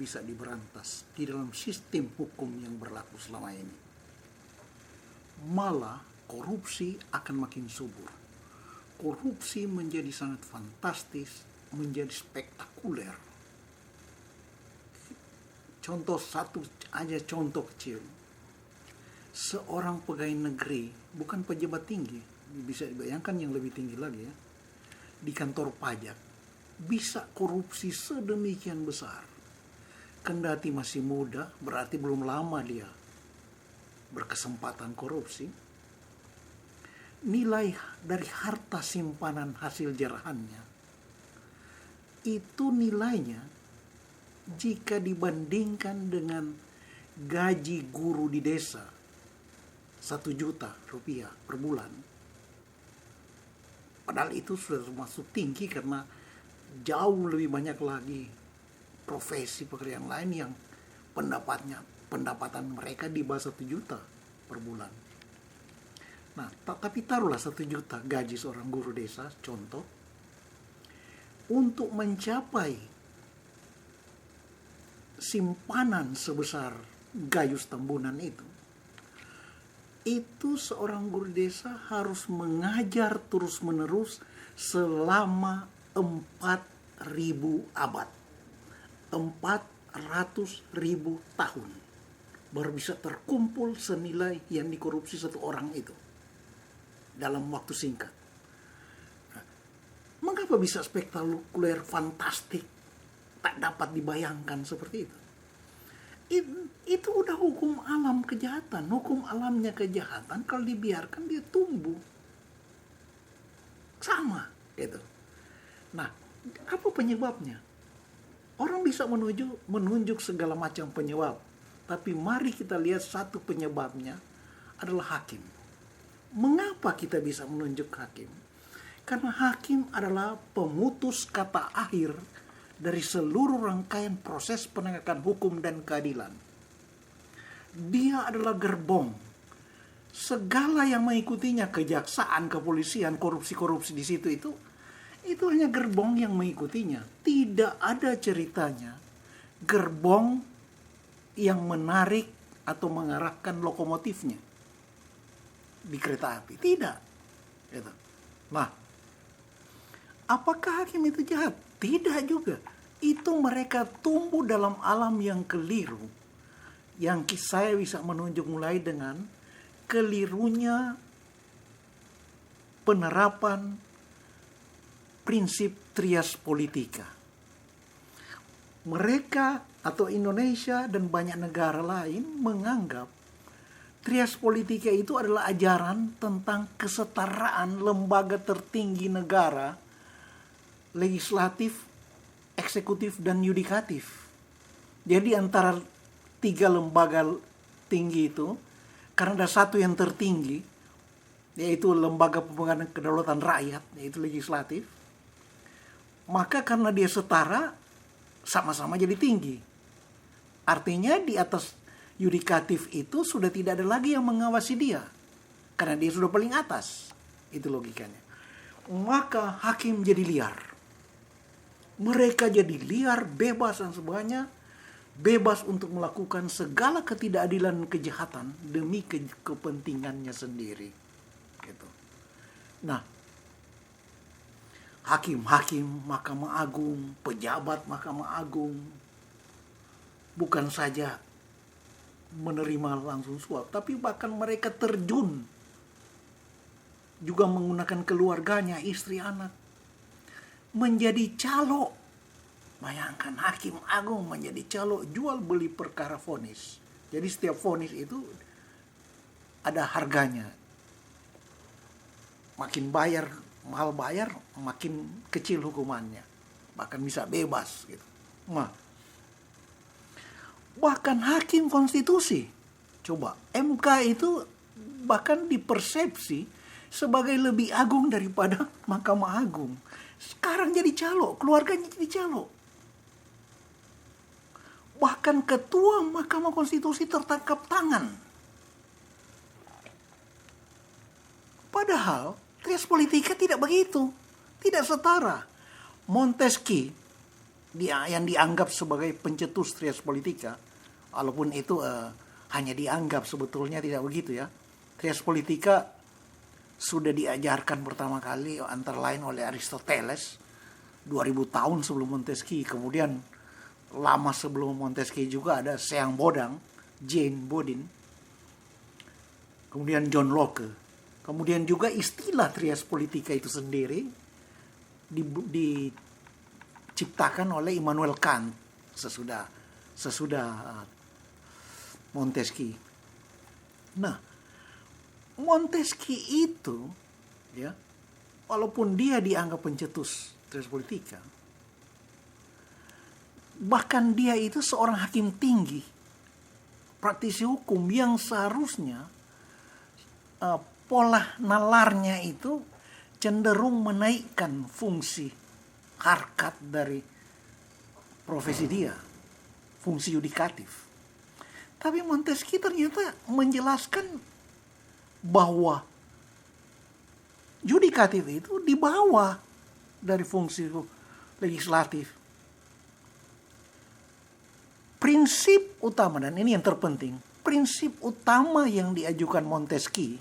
bisa diberantas di dalam sistem hukum yang berlaku selama ini. Malah korupsi akan makin subur. Korupsi menjadi sangat fantastis, menjadi spektakuler. Contoh kecil. Seorang pegawai negeri, bukan pejabat tinggi, bisa dibayangkan yang lebih tinggi lagi ya, di kantor pajak, bisa korupsi sedemikian besar. Kendati masih muda, berarti belum lama dia berkesempatan korupsi. Nilai dari harta simpanan hasil jerahannya, itu nilainya jika dibandingkan dengan gaji guru di desa 1 juta rupiah per bulan. Padahal itu sudah termasuk tinggi karena jauh lebih banyak lagi profesi pekerjaan lain yang pendapatan mereka di bawah 1 juta per bulan. Nah, tapi taruhlah 1 juta gaji seorang guru desa, contoh, untuk mencapai simpanan sebesar gayus tambunan itu seorang guru desa harus mengajar terus-menerus selama 4.000 abad. 400.000 tahun baru bisa terkumpul senilai yang dikorupsi satu orang itu dalam waktu singkat. Nah, mengapa bisa spektakuler, fantastik, tak dapat dibayangkan seperti itu? Itu udah hukum alam kejahatan. Hukum alamnya kejahatan, kalau dibiarkan dia tumbuh sama gitu. Nah, apa penyebabnya? Orang bisa menunjuk segala macam penyebab, tapi mari kita lihat satu penyebabnya adalah hakim. Mengapa kita bisa menunjuk hakim? Karena hakim adalah pemutus kata akhir dari seluruh rangkaian proses penegakan hukum dan keadilan. Dia adalah gerbong. Segala yang mengikutinya, kejaksaan, kepolisian, korupsi-korupsi di situ itu hanya gerbong yang mengikutinya. Tidak ada ceritanya gerbong yang menarik atau mengarahkan lokomotifnya di kereta api. Tidak. Gitu. Nah, apakah hakim itu jahat? Tidak juga. Itu mereka tumbuh dalam alam yang keliru. Yang saya bisa menunjuk mulai dengan kelirunya penerapan prinsip trias politika. Mereka atau Indonesia dan banyak negara lain menganggap trias politika itu adalah ajaran tentang kesetaraan lembaga tertinggi negara, legislatif, eksekutif, dan yudikatif. Jadi antara 3 lembaga tinggi itu, karena ada satu yang tertinggi, yaitu lembaga pemegang kedaulatan rakyat, yaitu legislatif, maka karena dia setara, sama-sama jadi tinggi. Artinya di atas yudikatif itu sudah tidak ada lagi yang mengawasi dia, karena dia sudah paling atas. Itu logikanya. Maka hakim jadi liar. Mereka jadi liar, bebas dan sebagainya, bebas untuk melakukan segala ketidakadilan dan kejahatan demi kepentingannya sendiri. Gitu. Nah, hakim-hakim Mahkamah Agung, pejabat Mahkamah Agung, bukan saja menerima langsung suap, tapi bahkan mereka terjun juga menggunakan keluarganya, istri, anak, menjadi calo. Bayangkan hakim agung menjadi calo jual beli perkara vonis. Jadi setiap vonis itu ada harganya. Makin mahal bayar, makin kecil hukumannya. Bahkan bisa bebas gitu. Nah, bahkan hakim konstitusi, coba, MK itu bahkan dipersepsi sebagai lebih agung daripada Mahkamah Agung. Sekarang jadi calo, keluarganya jadi calo. Bahkan ketua Mahkamah Konstitusi tertangkap tangan. Padahal trias politika tidak begitu, tidak setara. Montesquieu yang dianggap sebagai pencetus trias politika, walaupun itu hanya dianggap, sebetulnya tidak begitu ya. Trias politika sudah diajarkan pertama kali antara lain oleh Aristoteles 2000 tahun sebelum Montesquieu. Kemudian lama sebelum Montesquieu juga ada Seang Bodang, Jane Bodin, kemudian John Locke. Kemudian juga istilah trias politika itu sendiri diciptakan oleh Immanuel Kant sesudah Montesquieu. Nah, Montesquieu itu ya, walaupun dia dianggap pencetus trias politika, bahkan dia itu seorang hakim tinggi, praktisi hukum yang seharusnya pola nalarnya itu cenderung menaikkan fungsi harkat dari profesi dia, fungsi yudikatif. Tapi Montesquieu ternyata menjelaskan bahwa yudikatif itu di bawah dari fungsi legislatif. Prinsip utama, dan ini yang terpenting, prinsip utama yang diajukan Montesquieu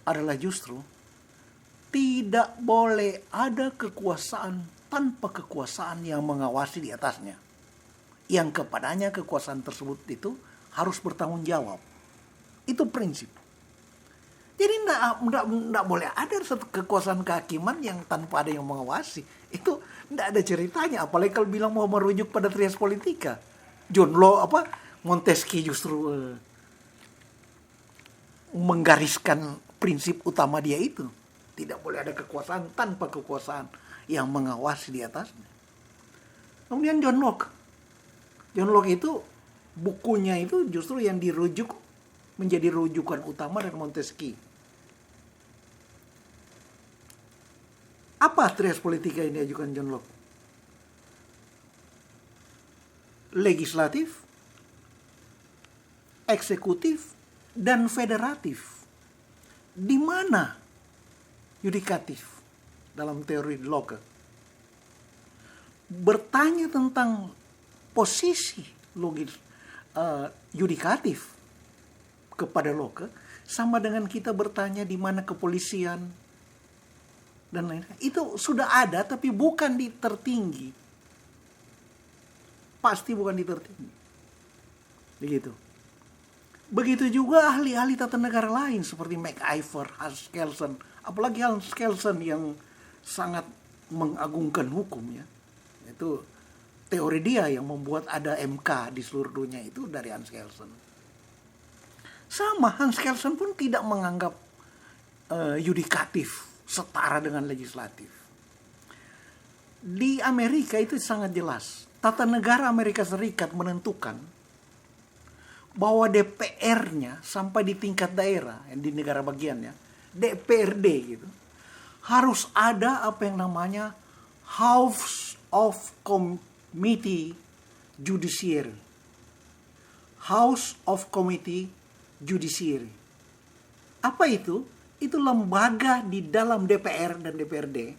adalah justru tidak boleh ada kekuasaan tanpa kekuasaan yang mengawasi di atasnya, yang kepadanya kekuasaan tersebut itu harus bertanggung jawab. Itu prinsip. Jadi tidak boleh ada satu kekuasaan kehakiman yang tanpa ada yang mengawasi. Itu tidak ada ceritanya. Apalagi kalau bilang mau merujuk pada trias politika. Montesquieu justru menggariskan prinsip utama dia itu. Tidak boleh ada kekuasaan tanpa kekuasaan yang mengawasi di atasnya. Kemudian John Locke. John Locke itu bukunya itu justru yang dirujuk menjadi rujukan utama dari Montesquieu. Apa trias politika yang diajukan John Locke? Legislatif, eksekutif, dan federatif. Di mana yudikatif dalam teori Locke? Bertanya tentang posisi yudikatif kepada Locke sama dengan kita bertanya di mana kepolisian dan lain-lain. Itu sudah ada tapi bukan di tertinggi. Pasti bukan di tertinggi. Begitu. Begitu juga ahli-ahli tata negara lain seperti MacIver, Hans Kelsen, apalagi Hans Kelsen yang sangat mengagungkan hukum ya. Itu teori dia yang membuat ada MK di seluruh dunia itu dari Hans Kelsen. Sama, Hans Kelsen pun tidak menganggap yudikatif setara dengan legislatif. Di Amerika itu sangat jelas. Tata negara Amerika Serikat menentukan bahwa DPR-nya sampai di tingkat daerah, di negara bagiannya, DPRD gitu, harus ada apa yang namanya House of Committee Judiciary. House of Committee Judiciary. Apa itu? Itu lembaga di dalam DPR dan DPRD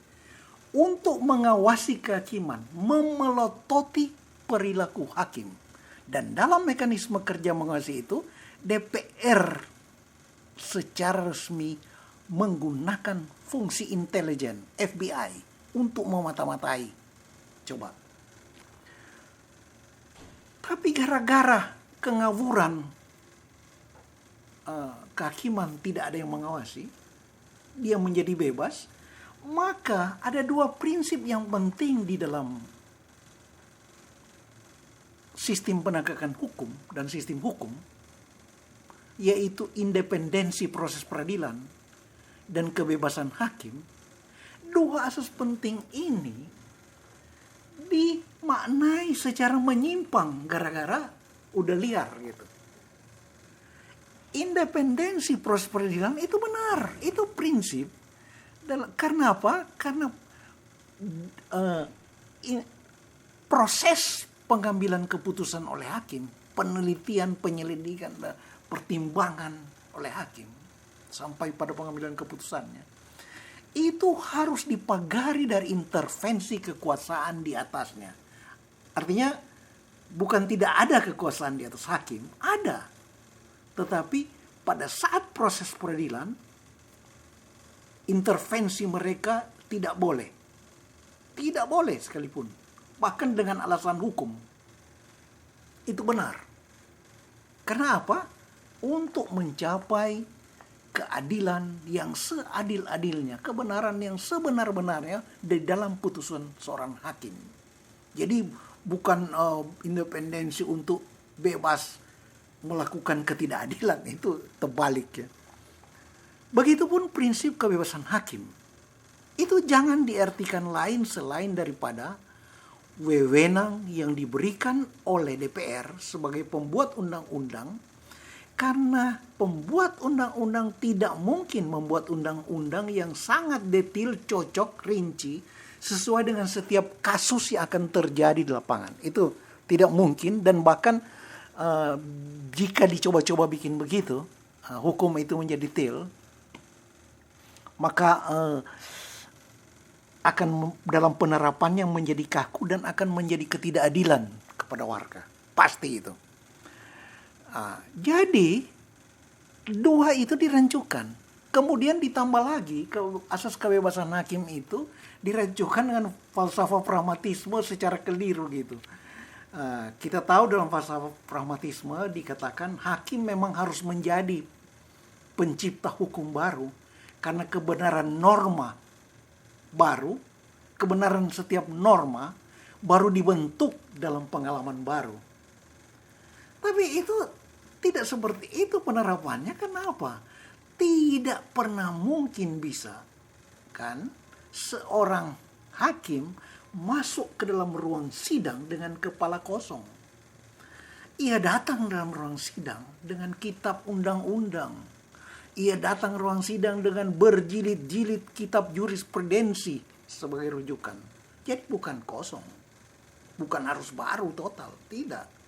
untuk mengawasi kehakiman, memelototi perilaku hakim. Dan dalam mekanisme kerja mengawasi itu, DPR secara resmi menggunakan fungsi intelijen, FBI, untuk memata-matai. Coba. Tapi gara-gara kengawuran kehakiman tidak ada yang mengawasi, dia menjadi bebas, maka ada dua prinsip yang penting di dalam sistem penegakan hukum dan sistem hukum, yaitu independensi proses peradilan dan kebebasan hakim. Dua asas penting ini dimaknai secara menyimpang gara-gara udah liar gitu. Independensi proses peradilan itu benar, itu prinsip. Karena apa? Karena proses pengambilan keputusan oleh hakim, penelitian, penyelidikan, pertimbangan oleh hakim sampai pada pengambilan keputusannya, itu harus dipagari dari intervensi kekuasaan di atasnya. Artinya bukan tidak ada kekuasaan di atas hakim, ada. Tetapi pada saat proses peradilan, intervensi mereka tidak boleh. Tidak boleh sekalipun. Bahkan dengan alasan hukum. Itu benar. Karena apa? Untuk mencapai keadilan yang seadil-adilnya, kebenaran yang sebenar-benarnya di dalam putusan seorang hakim. Jadi bukan independensi untuk bebas melakukan ketidakadilan, itu terbalik ya. Begitupun prinsip kebebasan hakim. Itu jangan diartikan lain selain daripada wewenang yang diberikan oleh DPR sebagai pembuat undang-undang, karena pembuat undang-undang tidak mungkin membuat undang-undang yang sangat detail, cocok, rinci, sesuai dengan setiap kasus yang akan terjadi di lapangan. Itu tidak mungkin, dan bahkan jika dicoba-coba bikin begitu, hukum itu menjadi detail, maka akan dalam penerapannya menjadi kaku dan akan menjadi ketidakadilan kepada warga. Pasti itu. Jadi dua itu dirancukan. Kemudian ditambah lagi asas kebebasan hakim itu dirancukan dengan falsafah pragmatisme secara keliru gitu. Kita tahu dalam falsafah pragmatisme dikatakan hakim memang harus menjadi pencipta hukum baru karena kebenaran norma baru, kebenaran setiap norma baru dibentuk dalam pengalaman baru. Tapi itu tidak seperti itu penerapannya. Kenapa? Tidak pernah mungkin bisa kan seorang hakim masuk ke dalam ruang sidang dengan kepala kosong. Ia datang dalam ruang sidang dengan kitab undang-undang. Ia datang ruang sidang dengan berjilid-jilid kitab jurisprudensi sebagai rujukan. Jadi bukan kosong. Bukan harus baru total. Tidak.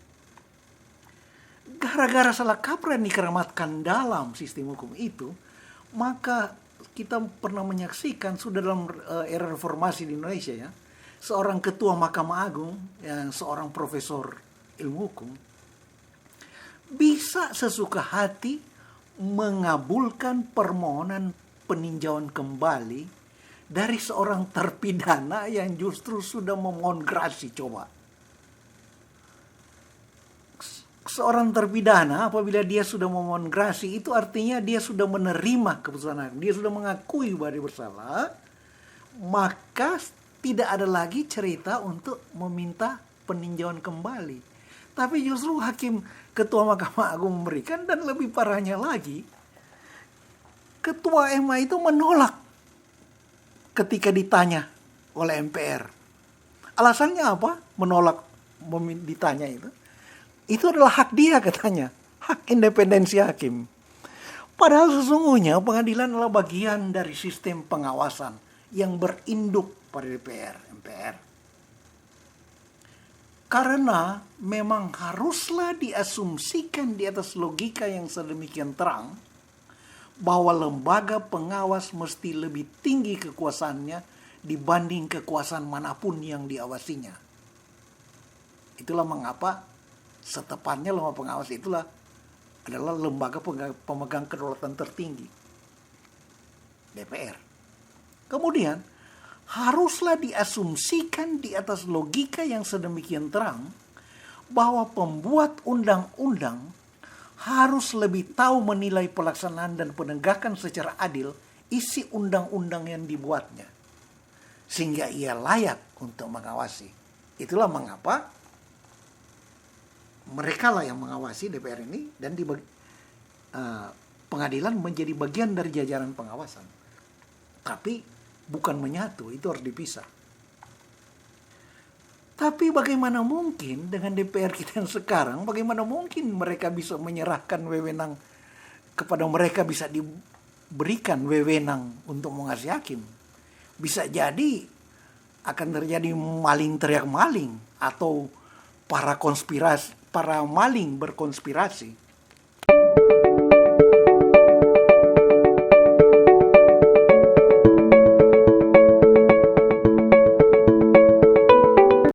Gara-gara salah kaprah yang dikeramatkan dalam sistem hukum itu, maka kita pernah menyaksikan sudah dalam era reformasi di Indonesia ya, seorang ketua Mahkamah Agung yang seorang profesor ilmu hukum bisa sesuka hati mengabulkan permohonan peninjauan kembali dari seorang terpidana yang justru sudah memohon grasi. Coba, seorang terpidana apabila dia sudah memohon grasi, itu artinya dia sudah menerima keputusan hakim, dia sudah mengakui bahwa dia bersalah, maka tidak ada lagi cerita untuk meminta peninjauan kembali. Tapi justru hakim ketua Mahkamah Agung memberikan, dan lebih parahnya lagi, ketua MA itu menolak ketika ditanya oleh MPR. Alasannya apa? Menolak ditanya itu. Itu adalah hak dia katanya, hak independensi hakim. Padahal sesungguhnya pengadilan adalah bagian dari sistem pengawasan yang berinduk pada DPR, MPR. Karena memang haruslah diasumsikan di atas logika yang sedemikian terang bahwa lembaga pengawas mesti lebih tinggi kekuasaannya dibanding kekuasaan manapun yang diawasinya. Itulah mengapa setepatnya lembaga pengawas itulah adalah lembaga pemegang kedaulatan tertinggi, DPR. Kemudian haruslah diasumsikan di atas logika yang sedemikian terang bahwa pembuat undang-undang harus lebih tahu menilai pelaksanaan dan penegakan secara adil isi undang-undang yang dibuatnya, sehingga ia layak untuk mengawasi. Itulah mengapa mereka lah yang mengawasi DPR ini, dan pengadilan menjadi bagian dari jajaran pengawasan. Tapi bukan menyatu, itu harus dipisah. Tapi bagaimana mungkin dengan DPR kita yang sekarang, bagaimana mungkin mereka bisa menyerahkan wewenang kepada mereka, bisa diberikan wewenang untuk mengasihi hakim? Bisa jadi akan terjadi maling teriak maling, atau para maling berkonspirasi